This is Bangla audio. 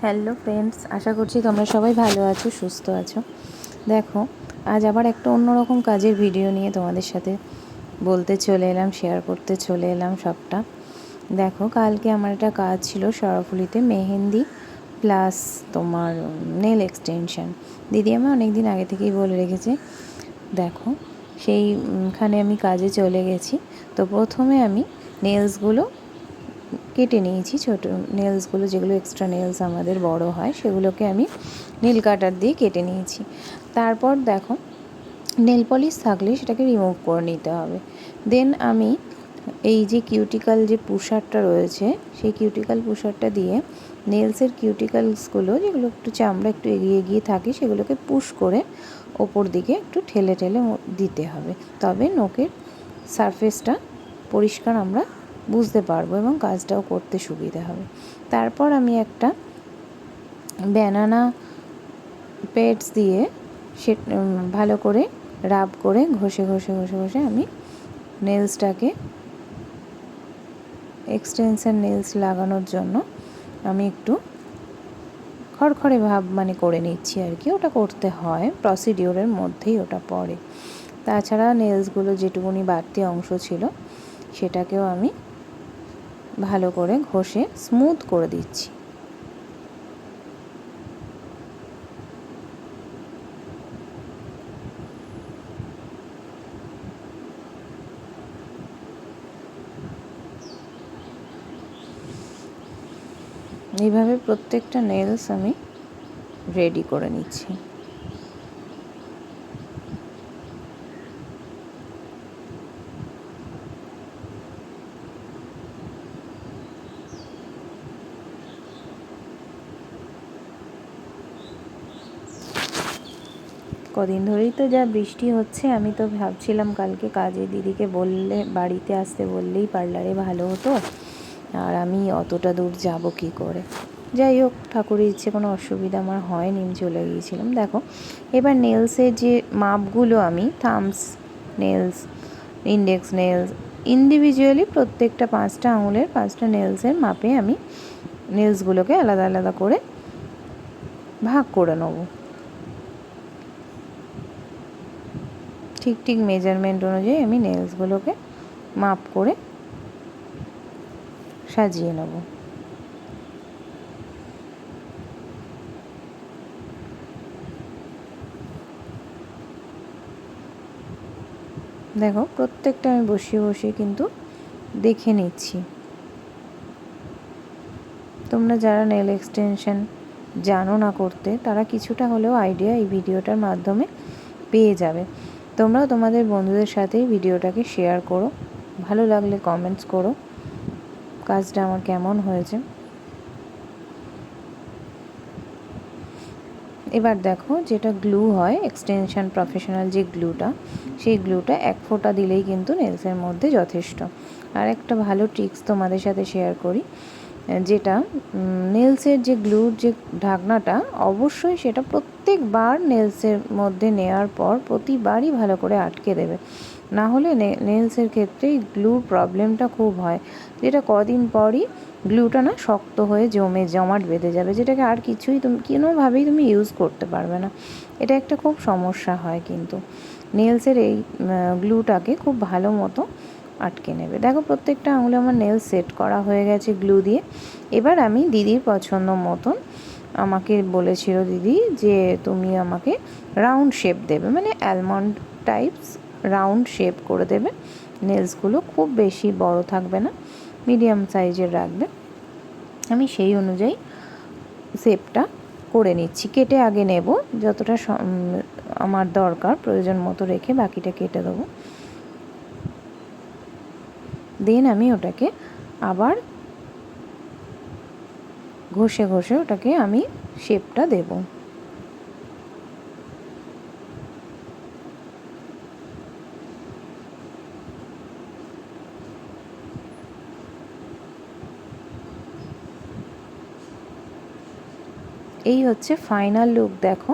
হ্যালো ফ্রেন্ডস, আশা করছি তোমরা সবাই ভালো আছো, সুস্থ আছো। দেখো, আজ আবার একটা অন্যরকম কাজের ভিডিও নিয়ে তোমাদের সাথে বলতে চলে এলাম, শেয়ার করতে চলে এলাম সবটা। দেখো, কালকে আমার একটা কাজ ছিল সরাফুলিতে, মেহেন্দি প্লাস তোমার নেল এক্সটেনশন। দিদি আমি অনেক দিন আগে থেকেই বলে রেখেছে। দেখো, সেইখানে আমি কাজে চলে গেছি। তো প্রথমে আমি নেলসগুলো কেটে নিয়েছি, ছোটো নেলসগুলো যেগুলো এক্সট্রা নেলস আমাদের বড় হয় সেগুলোকে আমি নেল কাটার দিয়ে কেটে নিয়েছি। তারপর দেখো, নেল পলিশ থাকলে সেটাকে রিমুভ করে নিতে হবে। দেন আমি এই যে কিউটিক্যাল যে পুশারটা রয়েছে, সেই কিউটিক্যাল পুশারটা দিয়ে নেলসের কিউটিক্যালসগুলো যেগুলো একটু চামড়া একটু এগিয়ে এগিয়ে থাকে সেগুলোকে পুশ করে ওপর দিকে একটু ঠেলে ঠেলে দিতে হবে। তবে নখের সারফেসটা পরিষ্কার আমরা বুঝতে পারবো এবং কাজটাও করতে সুবিধা হবে। তারপর আমি একটা ব্যানানা পেডস দিয়ে সে ভালো করে রাব করে ঘষে ঘষে ঘষে ঘষে আমি নেলসটাকে এক্সটেনশন নেলস লাগানোর জন্য আমি একটু খড়খড়ে ভাব করে নিচ্ছি আর কি। ওটা করতে হয়, প্রসিডিওরের মধ্যেই ওটা পড়ে। তাছাড়া নেলসগুলো যেটুকুনি বাড়তি অংশ ছিল সেটাকেও আমি ভালো করে ঘষে স্মুথ করে দিচ্ছি। এইভাবে প্রত্যেকটা নেলস আমি রেডি করে নিচ্ছি। কদিন ধরেই তো যা বৃষ্টি হচ্ছে, আমি তো ভাবছিলাম কালকে কাজে দিদিকে বললে, বাড়িতে আসতে বললেই পার্লারে ভালো হতো, আর আমি অতটা দূর যাব কি করে। যাই হোক, ঠাকুরের ইচ্ছে, কোনো অসুবিধা আমার হয়নি, আমি চলে গিয়েছিলাম। দেখো, এবার নেলসের যে মাপগুলো আমি thumbs nails, index nails, individually প্রত্যেকটা 5টা আঙুলের 5টা নেলসের মাপে আমি নেলসগুলোকে আলাদা আলাদা করে ভাগ করে নেবো। ঠিক ঠিক মেজারমেন্ট অনুযায়ী আমি নেলসগুলোকে মাপ করে সাজিয়ে নেব। দেখো, প্রত্যেকটা আমি বসিয়ে বসিয়ে কিন্তু দেখে নিচ্ছি। তোমরা যারা নেল এক্সটেনশন জানো না করতে, তারা কিছুটা হলেও আইডিয়া এই ভিডিওটার মাধ্যমে পেয়ে যাবে। তোমরাও তোমাদের বন্ধুদের সাথেই ভিডিওটাকে শেয়ার করো, ভালো লাগলে কমেন্টস করো কাজটা আমার কেমন হয়েছে। এবার দেখো, যেটা গ্লু হয় এক্সটেনশন প্রফেশনাল যে গ্লুটা, সেই গ্লুটা 1 ফোঁটা দিলেই কিন্তু নেলসের মধ্যে যথেষ্ট। আর একটা ভালো ট্রিক্স তোমাদের সাথে শেয়ার করি, যেটা নেলসের যে গ্লুর যে ঢাকনাটা, অবশ্যই সেটা প্রত্যেকবার নেলসের মধ্যে নেওয়ার পর প্রতিবারই ভালো করে আটকে দেবে। না হলে নেলসের ক্ষেত্রে গ্লুর প্রবলেমটা খুব হয়, যেটা কদিন পরই গ্লুটা না শক্ত হয়ে জমাট বেঁধে যাবে, যেটাকে আর কিছুই তুমি কোনোভাবেই তুমি ইউজ করতে পারবে না। এটা একটা খুব সমস্যা হয়, কিন্তু নেলসের এই গ্লুটাকে খুব ভালো মতো আটকে নেবে। দেখো, প্রত্যেকটা আঙুলে আমার নেল সেট করা হয়ে গেছে গ্লু দিয়ে। এবার আমি দিদির পছন্দ মতন, আমাকে বলেছিল দিদি যে তুমি আমাকে রাউন্ড শেপ দেবে, অ্যালমন্ড টাইপস রাউন্ড শেপ করে দেবে। নেলসগুলো খুব বেশি বড় থাকবে না, মিডিয়াম সাইজের রাখবে। আমি সেই অনুযায়ী শেপটা করে নিচ্ছি। কেটে আগে নেব, যতটা আমার দরকার প্রয়োজন মতো রেখে বাকিটা কেটে দেবো। দেন আমি ওটাকে আবার ঘষে ঘষে ওটাকে আমি শেপটা দেব। এই হচ্ছে ফাইনাল লুক। দেখো,